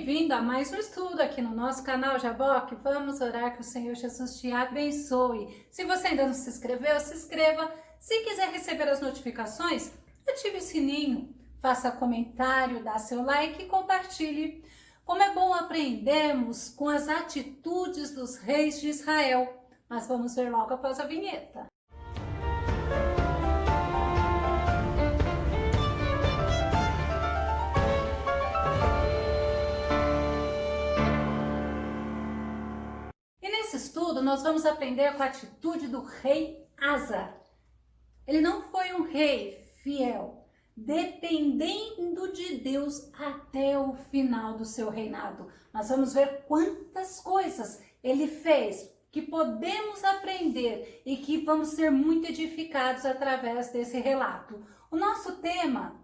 bem-vindo a mais um estudo aqui no nosso canal Jaboque. Vamos orar que o Senhor Jesus te abençoe. Se você ainda não se inscreveu, se inscreva. Se quiser receber as notificações, ative o sininho, faça comentário, dá seu like e compartilhe. Como é bom aprendermos com as atitudes dos reis de Israel. Mas vamos ver logo após a vinheta. Nesse estudo, nós vamos aprender com a atitude do rei Asa. Ele não foi um rei fiel, dependendo de Deus até o final do seu reinado. Nós vamos ver quantas coisas ele fez que podemos aprender e que vamos ser muito edificados através desse relato. O nosso tema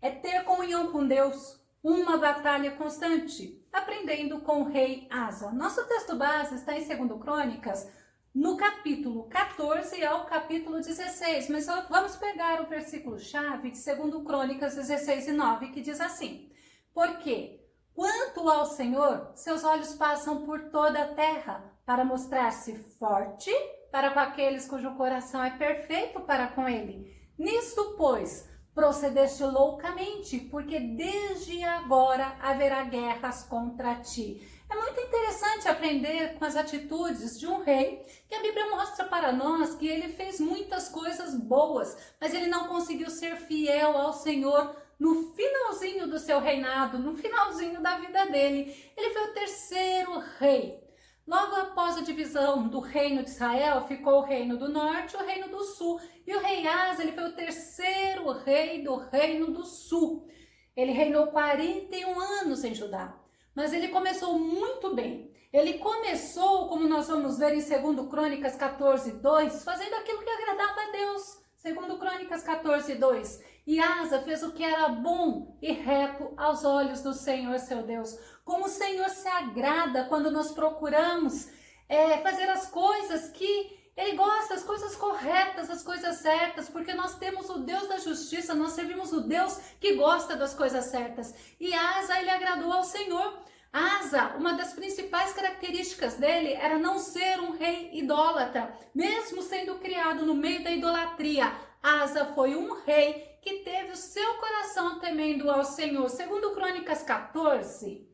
é ter comunhão com Deus, uma batalha constante, aprendendo com o rei Asa. Nosso texto base está em 2 Crônicas, no capítulo 14 ao capítulo 16, mas vamos pegar o versículo-chave de 2 Crônicas 16 e 9, que diz assim: Porque, quanto ao Senhor, seus olhos passam por toda a terra, para mostrar-se forte para com aqueles cujo coração é perfeito para com ele. Nisto, pois, procedeste loucamente, porque desde agora haverá guerras contra ti. É muito interessante aprender com as atitudes de um rei, que a Bíblia mostra para nós que ele fez muitas coisas boas, mas ele não conseguiu ser fiel ao Senhor no finalzinho do seu reinado, no finalzinho da vida dele. Ele foi o terceiro rei. Logo após a divisão do reino de Israel, ficou o reino do norte e o reino do sul. E o rei Asa, ele foi o terceiro rei do reino do sul. Ele reinou 41 anos em Judá, mas ele começou muito bem. Ele começou, como nós vamos ver em 2 Crônicas 14, 2, fazendo aquilo que agradava a Deus. 2 Crônicas 14, 2. E Asa fez o que era bom e reto aos olhos do Senhor, seu Deus. Como o Senhor se agrada quando nós procuramos fazer as coisas que Ele gosta, as coisas corretas, as coisas certas, porque nós temos o Deus da justiça, nós servimos o Deus que gosta das coisas certas. E Asa, ele agradou ao Senhor. Asa, uma das principais características dele era não ser um rei idólatra, mesmo sendo criado no meio da idolatria. Asa foi um rei que teve o seu coração temendo ao Senhor. 2 Crônicas 14,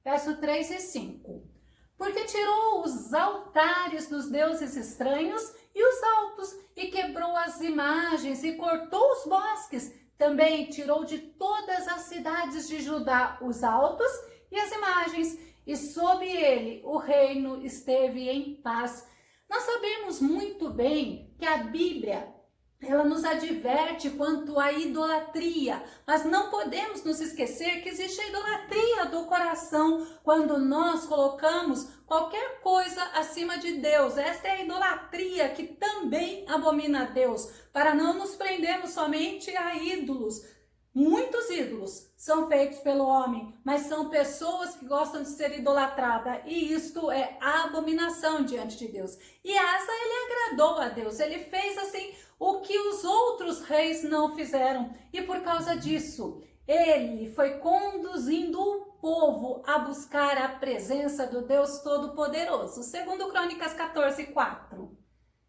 verso 3 e 5. Porque tirou os altares dos deuses estranhos e os altos, e quebrou as imagens, e cortou os bosques. Também tirou de todas as cidades de Judá os altos e as imagens, e sob ele o reino esteve em paz. Nós sabemos muito bem que a Bíblia, ela nos adverte quanto à idolatria, mas não podemos nos esquecer que existe a idolatria do coração, quando nós colocamos qualquer coisa acima de Deus. Esta é a idolatria que também abomina a Deus, para não nos prendermos somente a ídolos. Muitos ídolos são feitos pelo homem, mas são pessoas que gostam de ser idolatradas, e isto é abominação diante de Deus. E Asa, ele agradou a Deus, ele fez assim o que os outros reis não fizeram, e por causa disso, ele foi conduzindo o povo a buscar a presença do Deus Todo-Poderoso. 2 Crônicas 14, 4,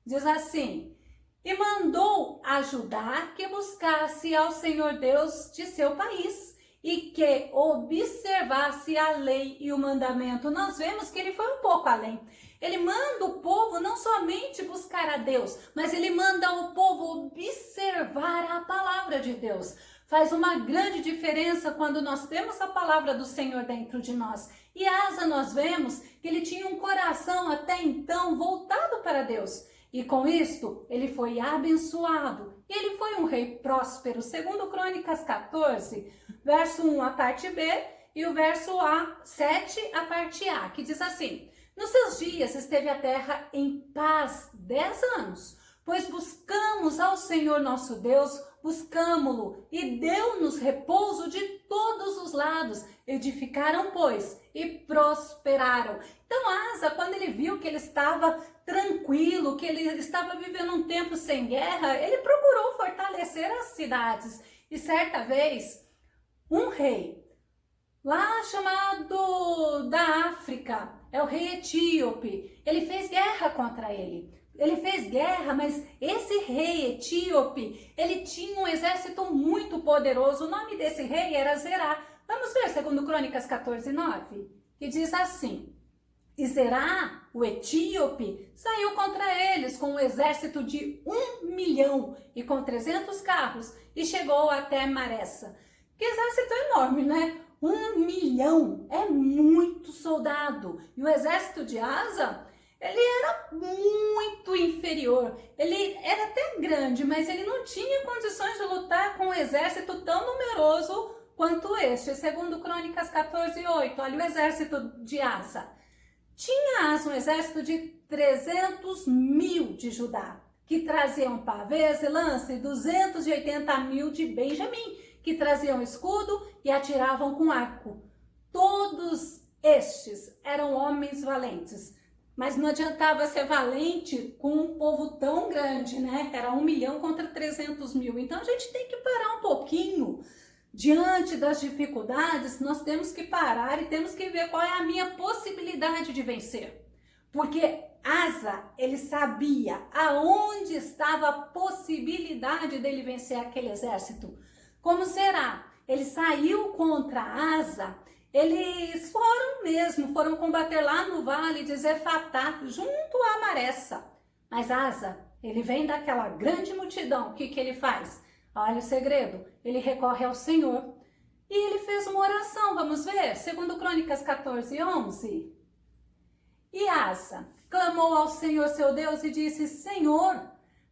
diz assim: E mandou a Judá que buscasse ao Senhor Deus de seu país e que observasse a lei e o mandamento. Nós vemos que ele foi um pouco além. Ele manda o povo não somente buscar a Deus, mas ele manda o povo observar a palavra de Deus. Faz uma grande diferença quando nós temos a palavra do Senhor dentro de nós. E Asa, nós vemos que ele tinha um coração até então voltado para Deus. E com isto, ele foi abençoado. E ele foi um rei próspero. 2 Crônicas 14, verso 1, a parte B, e o verso 7, a parte A, que diz assim: Nos seus dias esteve a terra em paz 10 anos, pois buscamos ao Senhor nosso Deus, buscamo-lo, e deu-nos repouso de todos os lados. Edificaram, pois, e prosperaram. Então Asa, quando ele viu que ele estava tranquilo, que ele estava vivendo um tempo sem guerra, ele procurou fortalecer as cidades. E certa vez, um rei lá chamado da África, é o rei etíope. Ele fez guerra contra ele. Ele fez guerra, mas esse rei etíope, ele tinha um exército muito poderoso. O nome desse rei era Zerá. Vamos ver, segundo Crônicas 14:9, que diz assim: e Zerá, o etíope, saiu contra eles com um exército de 1 milhão e com 300 carros e chegou até Maressa. Que exército enorme, né? 1 milhão é muito soldado. E o exército de Asa, ele era muito inferior. Ele era até grande, mas ele não tinha condições de lutar com um exército tão numeroso quanto este. Segundo Crônicas 14:8, olha o exército de Asa. Tinha Asa um exército de 300 mil de Judá, que traziam pavês e lança, e 280 mil de Benjamim, que traziam escudo e atiravam com arco. Todos estes eram homens valentes. Mas não adiantava ser valente com um povo tão grande, né? Era 1 milhão contra 300 mil. Então a gente tem que parar um pouquinho. Diante das dificuldades, nós temos que parar e temos que ver qual é a minha possibilidade de vencer. Porque Asa, ele sabia aonde estava a possibilidade dele vencer aquele exército. Como será? Ele saiu contra Asa. Eles foram combater lá no vale de Zefatá, junto a Maressa. Mas Asa, ele vem daquela grande multidão, o que ele faz? Olha o segredo, ele recorre ao Senhor. E ele fez uma oração, vamos ver? Segundo Crônicas 14:11. E Asa clamou ao Senhor seu Deus e disse: Senhor,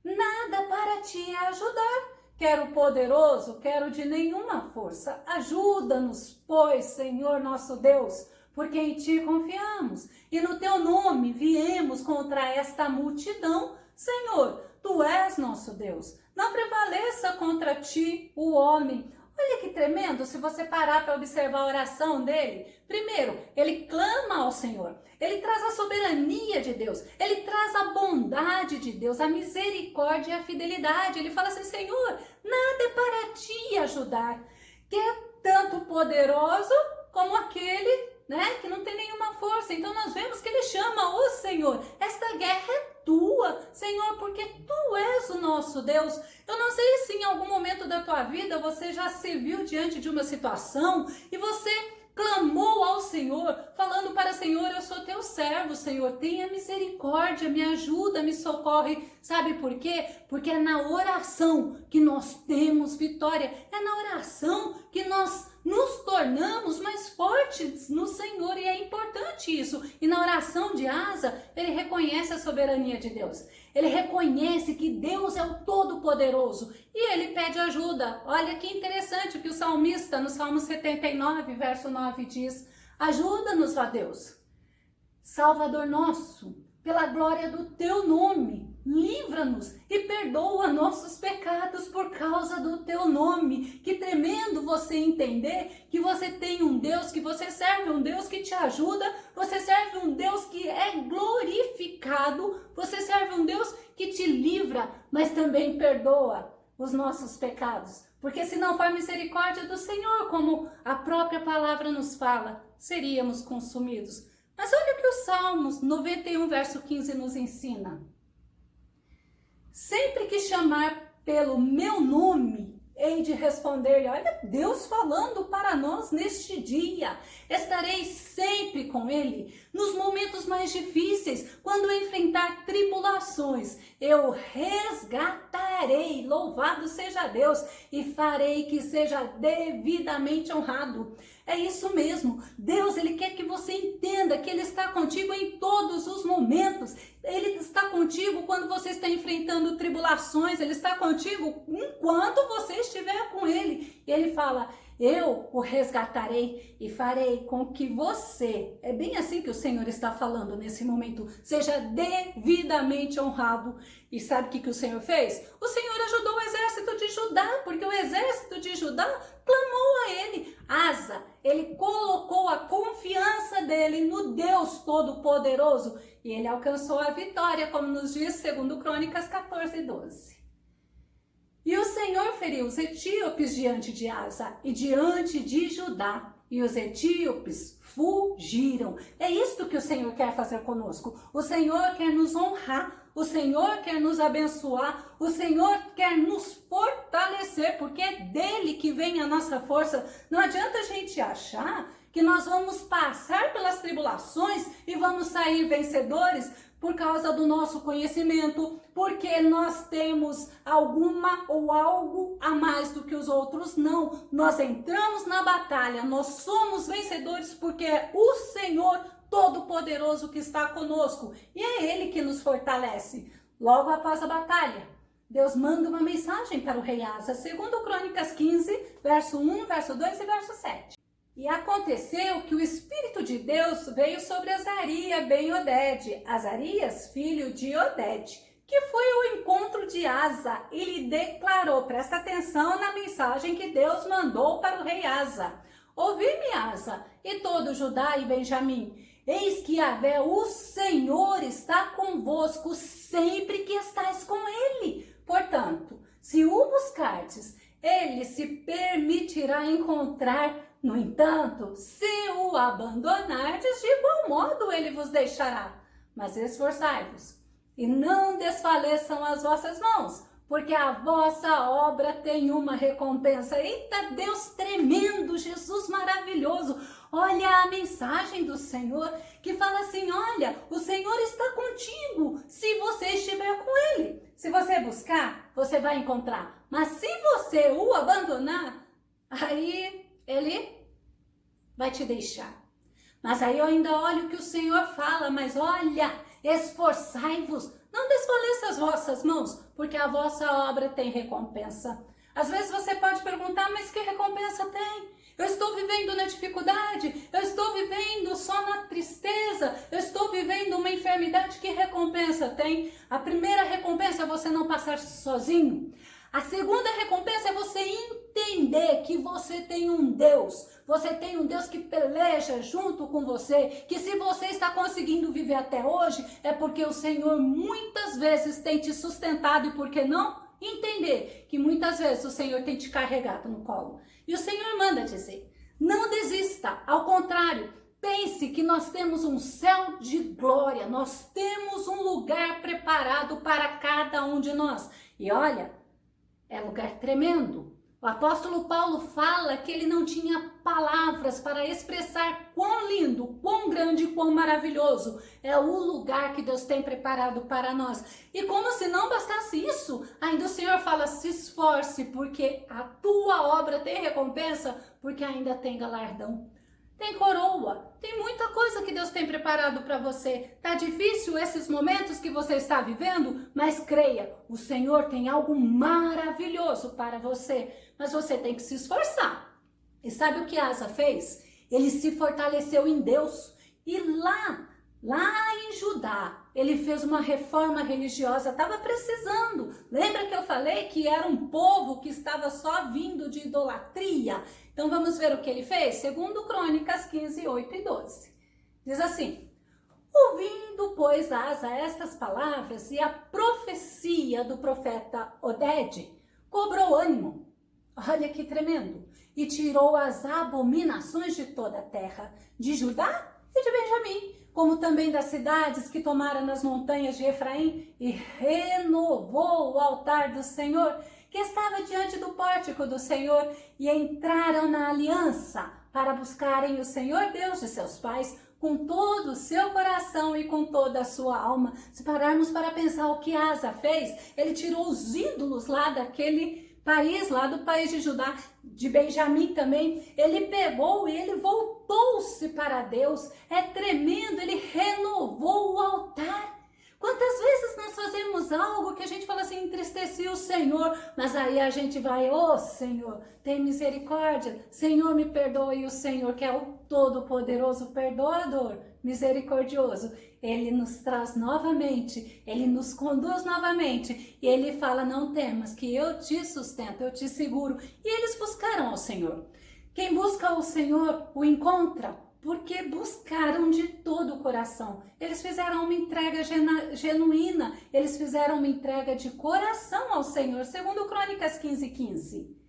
nada para ti é ajudar. Quero poderoso, quero de nenhuma força. Ajuda-nos, pois, Senhor nosso Deus, porque em ti confiamos. E no teu nome viemos contra esta multidão. Senhor, tu és nosso Deus. Não prevaleça contra ti o homem. Olha que tremendo se você parar para observar a oração dele. Primeiro, ele clama ao Senhor. Ele traz a soberania de Deus. Ele traz a bondade de Deus, a misericórdia e a fidelidade. Ele fala assim: Senhor, nada é para ti ajudar. Que é tanto poderoso como aquele, né, que não tem nenhuma força. Então nós vemos que ele chama o Senhor. Esta guerra é tua, Senhor, porque tu és o nosso Deus. Eu não sei se em algum momento da tua vida você já se viu diante de uma situação e você clamou ao Senhor, falando para o Senhor: eu sou teu servo, Senhor, tenha misericórdia, me ajuda, me socorre. Sabe por quê? Porque é na oração que nós temos vitória, é na oração que nós nos tornamos mais fortes no Senhor, e é importante isso. E na oração de Asa, ele reconhece a soberania de Deus. Ele reconhece que Deus é o Todo-Poderoso e ele pede ajuda. Olha que interessante que o salmista, no Salmo 79, verso 9, diz: ajuda-nos, ó Deus, Salvador nosso, pela glória do teu nome. Livra-nos e perdoa nossos pecados por causa do teu nome. Que tremendo você entender que você tem um Deus, que você serve um Deus que te ajuda, você serve um Deus que é glorificado, você serve um Deus que te livra, mas também perdoa os nossos pecados. Porque se não for misericórdia do Senhor, como a própria palavra nos fala, seríamos consumidos. Mas olha o que o Salmos 91, verso 15 nos ensina. Sempre que chamar pelo meu nome, hei de responder-lhe. Olha Deus falando para nós neste dia. Estarei sempre com ele nos momentos mais difíceis, quando enfrentar tribulações. Eu resgatarei, louvado seja Deus, e farei que seja devidamente honrado. É isso mesmo. Deus, ele quer que você entenda que ele está contigo em todos os momentos. Ele está contigo quando você está enfrentando tribulações. Ele está contigo enquanto você estiver com ele. E ele fala: eu o resgatarei e farei com que você, é bem assim que o Senhor está falando nesse momento, seja devidamente honrado. E sabe o que o Senhor fez? O Senhor ajudou o exército de Judá, porque o exército de Judá clamou a ele. Asa, ele colocou a confiança dele no Deus Todo-Poderoso e ele alcançou a vitória, como nos diz segundo Crônicas 14:12. E o Senhor feriu os etíopes diante de Asa e diante de Judá. e os etíopes fugiram. É isto que o Senhor quer fazer conosco. O Senhor quer nos honrar, o Senhor quer nos abençoar, o Senhor quer nos fortalecer, porque é dele que vem a nossa força. Não adianta a gente achar que nós vamos passar pelas tribulações e vamos sair vencedores por causa do nosso conhecimento, porque nós temos alguma ou algo a mais do que os outros. Não, nós entramos na batalha, nós somos vencedores porque é o Senhor Todo-Poderoso que está conosco e é Ele que nos fortalece. Logo após a batalha, Deus manda uma mensagem para o rei Asa, segundo Crônicas 15, verso 1, verso 2 e verso 7. E aconteceu que o Espírito de Deus veio sobre Azarias ben-Oded, Azarias, filho de Oded, que foi ao encontro de Asa e lhe declarou, presta atenção na mensagem que Deus mandou para o rei Asa. Ouvi-me, Asa, e todo Judá e Benjamim, eis que Yahvé, o Senhor, está convosco sempre que estáis com ele. Portanto, se o buscardes, ele se permitirá encontrar. No entanto, se o abandonardes, de igual modo ele vos deixará. Mas esforçai-vos, e não desfaleçam as vossas mãos, porque a vossa obra tem uma recompensa. Eita, Deus tremendo, Jesus maravilhoso. Olha a mensagem do Senhor, que fala assim, olha, o Senhor está contigo, se você estiver com ele. Se você buscar, você vai encontrar. Mas se você o abandonar, aí ele vai te deixar. Mas aí eu ainda olho o que o Senhor fala, mas olha, esforçai-vos, não desfaleça as vossas mãos, porque a vossa obra tem recompensa. Às vezes você pode perguntar, mas que recompensa tem? Eu estou vivendo na dificuldade, eu estou vivendo só na tristeza, eu estou vivendo uma enfermidade, que recompensa tem? A primeira recompensa é você não passar sozinho. A segunda recompensa é você entender que você tem um Deus que peleja junto com você, que se você está conseguindo viver até hoje, é porque o Senhor muitas vezes tem te sustentado, e por que não entender que muitas vezes o Senhor tem te carregado no colo. E o Senhor manda dizer, não desista, ao contrário, pense que nós temos um céu de glória, nós temos um lugar preparado para cada um de nós. E olha, é lugar tremendo. O apóstolo Paulo fala que ele não tinha palavras para expressar quão lindo, quão grande, quão maravilhoso é o lugar que Deus tem preparado para nós. E como se não bastasse isso, ainda o Senhor fala, se esforce, porque a tua obra tem recompensa, porque ainda tem galardão. Tem coroa, tem muita coisa que Deus tem preparado para você. Tá difícil esses momentos que você está vivendo? Mas creia, o Senhor tem algo maravilhoso para você. Mas você tem que se esforçar. E sabe o que Asa fez? Ele se fortaleceu em Deus. E lá em Judá, ele fez uma reforma religiosa, estava precisando. Lembra que eu falei que era um povo que estava só vindo de idolatria? Então vamos ver o que ele fez? Segundo Crônicas 15, 8 e 12. Diz assim, ouvindo, pois, Asa estas palavras e a profecia do profeta Oded, cobrou ânimo. Olha que tremendo. E tirou as abominações de toda a terra, de Judá e de Benjamim, como também das cidades que tomara nas montanhas de Efraim, e renovou o altar do Senhor, que estava diante do pórtico do Senhor, e entraram na aliança para buscarem o Senhor Deus de seus pais com todo o seu coração e com toda a sua alma. Se pararmos para pensar o que Asa fez, ele tirou os ídolos lá daquele país, lá do país de Judá, de Benjamim também. Ele pegou e ele voltou-se para Deus. É tremendo, ele renovou o altar. Quantas vezes nós fazemos algo que a gente fala assim, entristeci o Senhor, mas aí a gente vai, ô Senhor, tem misericórdia, Senhor me perdoe, e o Senhor, que é o Todo-Poderoso Perdoador, misericordioso, ele nos traz novamente, ele nos conduz novamente, e ele fala, não temas, que eu te sustento, eu te seguro. E eles buscaram ao Senhor. Quem busca o Senhor o encontra, porque buscaram de todo o coração. Eles fizeram uma entrega genuína, eles fizeram uma entrega de coração ao Senhor, segundo Crônicas 15, 15.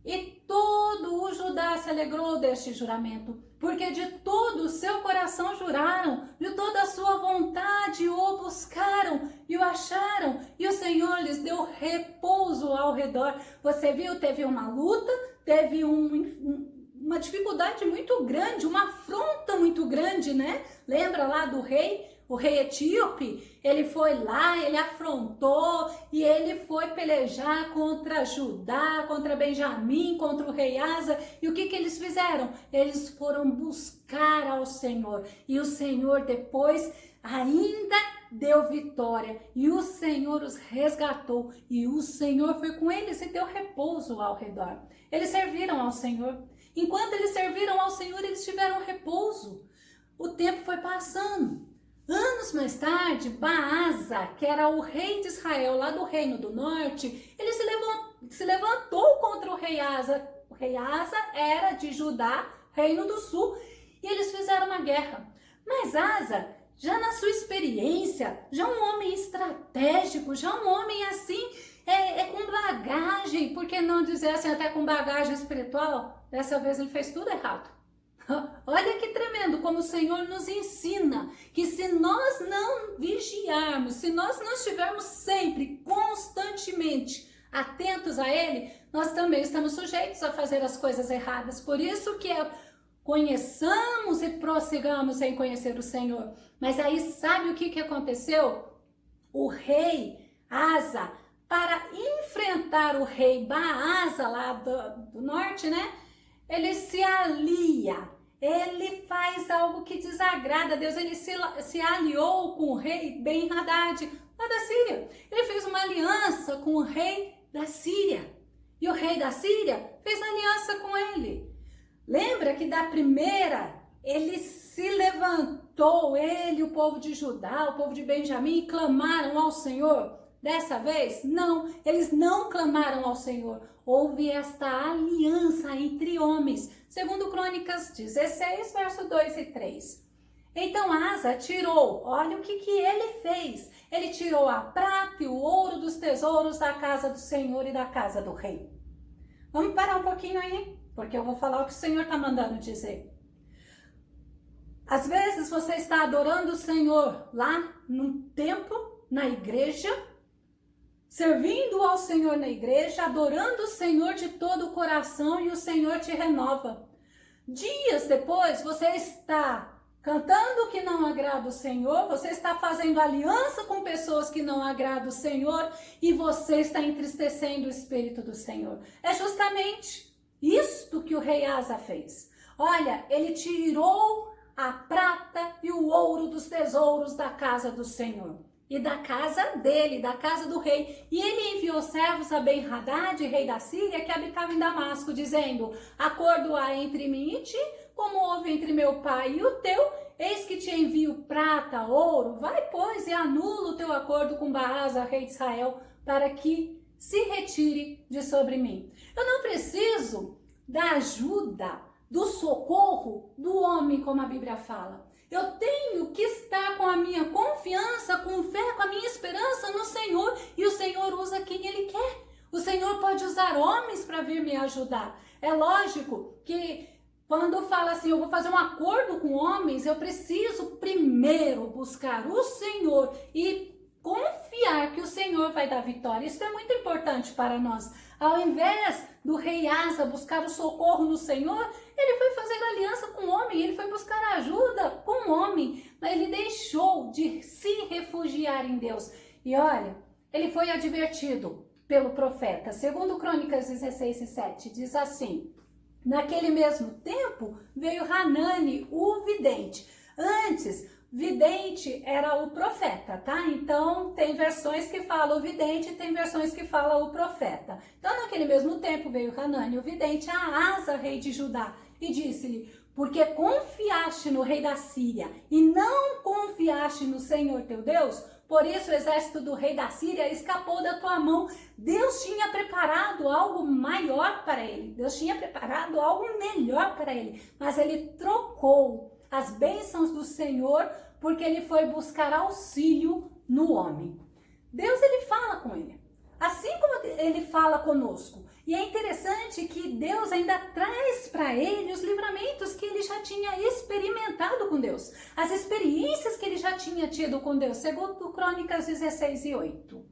E todo o Judá se alegrou deste juramento, porque de todo o seu coração juraram, de toda a sua vontade o buscaram e o acharam, e o Senhor lhes deu repouso ao redor. Você viu, teve uma luta, teve uma dificuldade muito grande, uma afronta muito grande, né? Lembra lá do rei? O rei etíope, ele foi lá, ele afrontou e ele foi pelejar contra Judá, contra Benjamim, contra o rei Asa. E o que eles fizeram? Eles foram buscar ao Senhor. E o Senhor depois ainda deu vitória. E o Senhor os resgatou. E o Senhor foi com eles e deu repouso ao redor. Eles serviram ao Senhor. Enquanto eles serviram ao Senhor, eles tiveram repouso. O tempo foi passando. Anos mais tarde, Baasa, que era o rei de Israel, lá do reino do norte, ele se levantou contra o rei Asa. O rei Asa era de Judá, reino do sul, e eles fizeram uma guerra. Mas Asa, já na sua experiência, já um homem estratégico, já um homem assim, com bagagem, por que não dizer assim, até com bagagem espiritual, dessa vez ele fez tudo errado. Olha que tremendo como o Senhor nos ensina que se nós não vigiarmos, se nós não estivermos sempre, constantemente atentos a Ele, nós também estamos sujeitos a fazer as coisas erradas. Por isso que conheçamos e prossigamos em conhecer o Senhor. Mas aí sabe o que aconteceu? O rei Asa, para enfrentar o rei Baasa lá do norte, né? Ele se alia, ele faz algo que desagrada a Deus, ele se aliou com o rei Ben-Hadad, lá da Síria. Ele fez uma aliança com o rei da Síria, e o rei da Síria fez aliança com ele. Lembra que da primeira, ele se levantou, ele, o povo de Judá, o povo de Benjamim, e clamaram ao Senhor. Dessa vez, não, eles não clamaram ao Senhor. Houve esta aliança entre homens, segundo Crônicas 16, verso 2 e 3. Então Asa tirou, olha o que ele fez. Ele tirou a prata e o ouro dos tesouros da casa do Senhor e da casa do rei. Vamos parar um pouquinho aí, porque eu vou falar o que o Senhor está mandando dizer. Às vezes você está adorando o Senhor lá no templo, na igreja, servindo ao Senhor na igreja, adorando o Senhor de todo o coração e o Senhor te renova. Dias depois, você está cantando o que não agrada o Senhor, você está fazendo aliança com pessoas que não agradam o Senhor e você está entristecendo o Espírito do Senhor. É justamente isto que o rei Asa fez. Olha, ele tirou a prata e o ouro dos tesouros da casa do Senhor. E da casa dele, da casa do rei. E ele enviou servos a Ben-Hadad, rei da Síria, que habitava em Damasco, dizendo: acordo há entre mim e ti, como houve entre meu pai e o teu, eis que te envio prata, ouro, vai, pois, e anula o teu acordo com Baasa, rei de Israel, para que se retire de sobre mim. Eu não preciso da ajuda, do socorro do homem, como a Bíblia fala. Eu tenho que estar com a minha confiança, com fé, com a minha esperança no Senhor. E o Senhor usa quem Ele quer. O Senhor pode usar homens para vir me ajudar. É lógico que quando fala assim, eu vou fazer um acordo com homens, eu preciso primeiro buscar o Senhor e confiar que o Senhor vai dar vitória. Isso é muito importante para nós. Ao invés do rei Asa buscar o socorro no Senhor, ele foi fazer aliança com o homem, ele foi buscar ajuda com o homem, mas ele deixou de se refugiar em Deus. E olha, ele foi advertido pelo profeta. Segundo Crônicas 16 e 7, diz assim: naquele mesmo tempo veio Hanani, o vidente. Antes, vidente era o profeta, tá? Então, tem versões que falam o vidente, tem versões que falam o profeta. Então, naquele mesmo tempo, veio Hanani, o vidente, a Asa, rei de Judá, e disse-lhe: porque confiaste no rei da Síria e não confiaste no Senhor teu Deus, por isso o exército do rei da Síria escapou da tua mão. Deus tinha preparado algo maior para ele, Deus tinha preparado algo melhor para ele, mas ele trocou as bênçãos do Senhor, porque ele foi buscar auxílio no homem. Deus, ele fala com ele. assim como ele fala conosco. E é interessante que Deus ainda traz para ele os livramentos que ele já tinha experimentado com Deus, as experiências que ele já tinha tido com Deus, segundo Crônicas 16:8.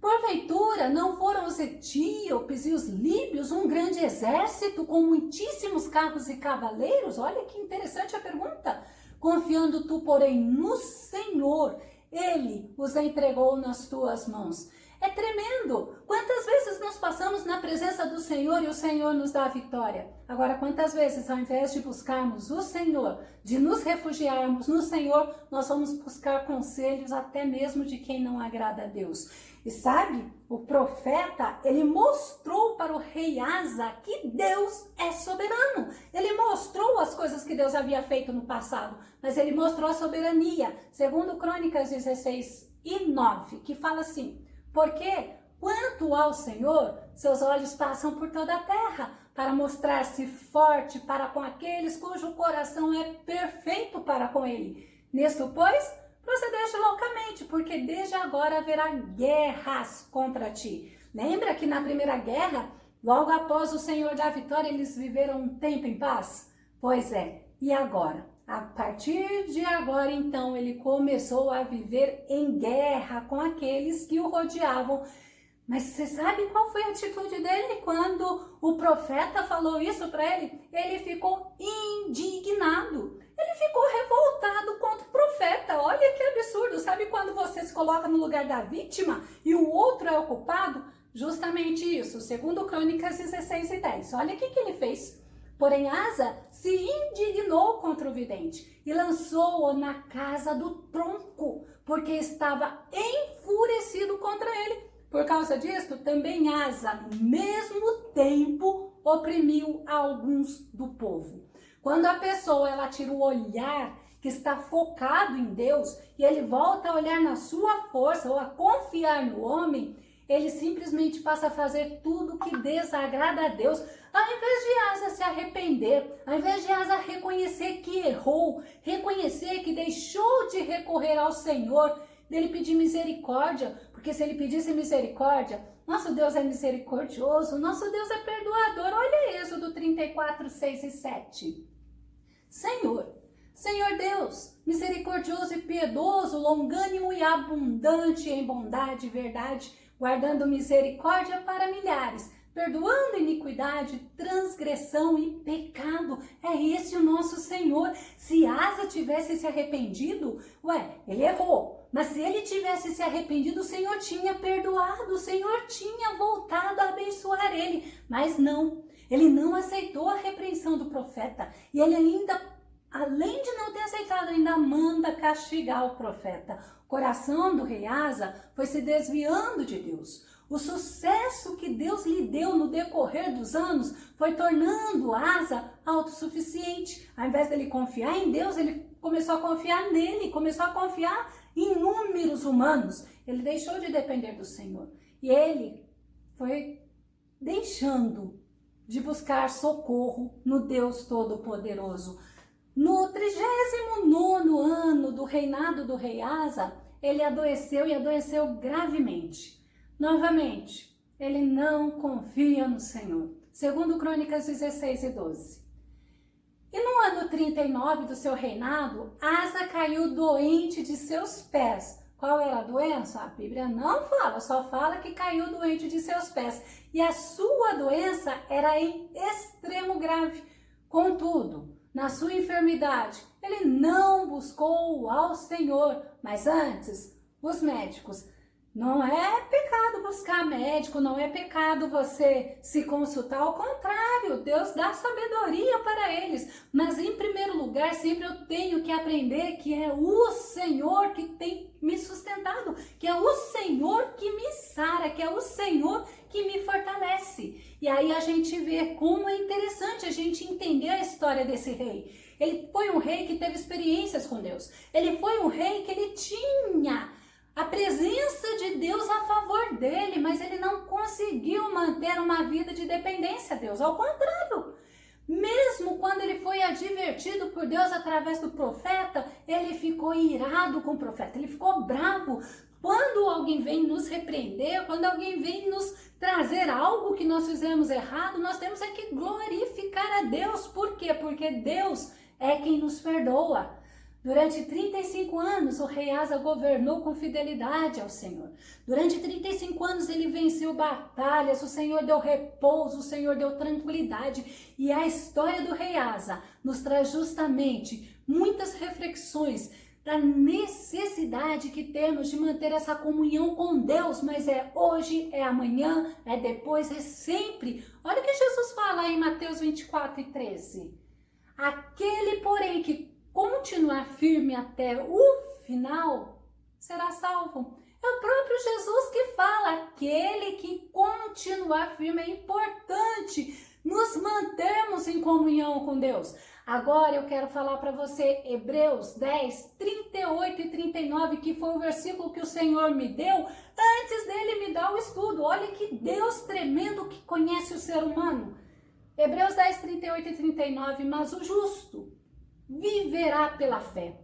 Porventura, não foram os etíopes e os líbios um grande exército com muitíssimos carros e cavaleiros? Olha que interessante a pergunta. Confiando tu, porém, no Senhor, Ele os entregou nas tuas mãos. É tremendo. Quantas vezes nós passamos na presença do Senhor e o Senhor nos dá a vitória? Agora, quantas vezes, ao invés de buscarmos o Senhor, de nos refugiarmos no Senhor, nós vamos buscar conselhos até mesmo de quem não agrada a Deus? E sabe, o profeta, ele mostrou para o rei Asa que Deus é soberano. Ele mostrou as coisas que Deus havia feito no passado, mas ele mostrou a soberania. Segundo Crônicas 16:9, que fala assim: porque, quanto ao Senhor, seus olhos passam por toda a terra, para mostrar-se forte para com aqueles cujo coração é perfeito para com ele. Nisto, pois, procedeste loucamente, porque desde agora haverá guerras contra ti. Lembra que na primeira guerra, logo após o Senhor dar a vitória, eles viveram um tempo em paz? Pois é, e agora? A partir de agora, então, ele começou a viver em guerra com aqueles que o rodeavam. Mas você sabe qual foi a atitude dele quando o profeta falou isso para ele? Ele ficou indignado. Ele ficou revoltado contra o profeta. Olha que absurdo. Sabe quando você se coloca no lugar da vítima e o outro é o culpado? Justamente isso. Segundo Crônicas 16:10. Olha o que ele fez. Porém, Asa se indignou contra o vidente e lançou-o na casa do tronco, porque estava enfurecido contra ele. Por causa disso, também Asa, no mesmo tempo, oprimiu alguns do povo. Quando a pessoa ela tira o olhar que está focado em Deus e ele volta a olhar na sua força ou a confiar no homem, ele simplesmente passa a fazer tudo que desagrada a Deus. Ao invés de Asa se arrepender, ao invés de Asa reconhecer que errou, reconhecer que deixou de recorrer ao Senhor, dele pedir misericórdia, porque se ele pedisse misericórdia, nosso Deus é misericordioso, nosso Deus é perdoador. Olha Êxodo 34:6 e 7. Senhor Deus, misericordioso e piedoso, longânimo e abundante em bondade e verdade, guardando misericórdia para milhares, perdoando iniquidade, transgressão e pecado. É esse o nosso Senhor. Se Asa tivesse se arrependido, ele errou. Mas se ele tivesse se arrependido, o Senhor tinha perdoado, o Senhor tinha voltado a abençoar ele. Mas não, ele não aceitou a repreensão do profeta. E ele ainda, além de não ter aceitado, ainda manda castigar o profeta. O coração do rei Asa foi se desviando de Deus. O sucesso que Deus lhe deu no decorrer dos anos foi tornando Asa autossuficiente. Ao invés dele confiar em Deus, ele começou a confiar nele, começou a confiar em números humanos. Ele deixou de depender do Senhor. E ele foi deixando de buscar socorro no Deus Todo-Poderoso. No 39º ano do reinado do rei Asa, ele adoeceu e adoeceu gravemente. Novamente, ele não confia no Senhor. Segundo Crônicas 16:12. E no ano 39 do seu reinado, Asa caiu doente de seus pés. Qual era a doença? A Bíblia não fala, só fala que caiu doente de seus pés. E a sua doença era em extremo grave. Contudo, na sua enfermidade, ele não buscou ao Senhor, mas antes, os médicos. Não é pecado buscar médico, não é pecado você se consultar, ao contrário, Deus dá sabedoria para eles. Mas em primeiro lugar, sempre eu tenho que aprender que é o Senhor que tem me sustentado, que é o Senhor que me sara, que é o Senhor que me fortalece. E aí a gente vê como é interessante a gente entender a história desse rei. Ele foi um rei que teve experiências com Deus. Ele foi um rei que ele tinha a presença de Deus a favor dele, mas ele não conseguiu manter uma vida de dependência a Deus. Ao contrário, mesmo quando ele foi advertido por Deus através do profeta, ele ficou irado com o profeta, ele ficou bravo. Quando alguém vem nos repreender, quando alguém vem nos trazer algo que nós fizemos errado, nós temos é que glorificar a Deus. Por quê? Porque Deus é quem nos perdoa. Durante 35 anos, o rei Asa governou com fidelidade ao Senhor. Durante 35 anos, ele venceu batalhas, o Senhor deu repouso, o Senhor deu tranquilidade. E a história do rei Asa nos traz justamente muitas reflexões da necessidade que temos de manter essa comunhão com Deus, mas é hoje, é amanhã, é depois, é sempre. Olha o que Jesus fala em Mateus 24:13. Aquele, porém, que continuar firme até o final, será salvo. É o próprio Jesus que fala, aquele que continuar firme. É importante nos mantermos em comunhão com Deus. Agora eu quero falar para você Hebreus 10, 38 e 39, que foi o versículo que o Senhor me deu antes dele me dar o estudo. Olha que Deus tremendo que conhece o ser humano. Hebreus 10, 38 e 39, mas o justo viverá pela fé.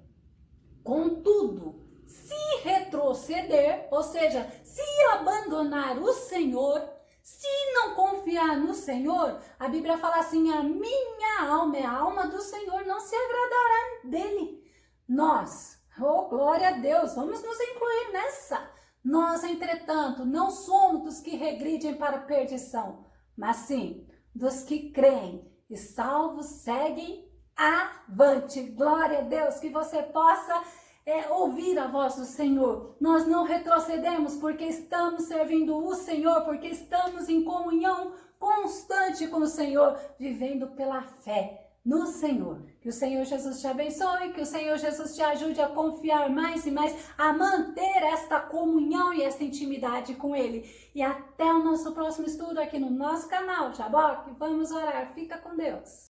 Contudo, se retroceder, ou seja, se abandonar o Senhor, se não confiar no Senhor, a Bíblia fala assim, a minha alma, é a alma do Senhor, não se agradará dele. Nós, oh glória a Deus, vamos nos incluir nessa. Nós, entretanto, não somos dos que regridem para a perdição, mas sim dos que creem e salvos seguem avante. Glória a Deus, que você possa ouvir a voz do Senhor. Nós não retrocedemos porque estamos servindo o Senhor, porque estamos em comunhão constante com o Senhor, vivendo pela fé no Senhor. Que o Senhor Jesus te abençoe, que o Senhor Jesus te ajude a confiar mais e mais, a manter esta comunhão e esta intimidade com Ele. E até o nosso próximo estudo aqui no nosso canal, Jaboque. Vamos orar. Fica com Deus.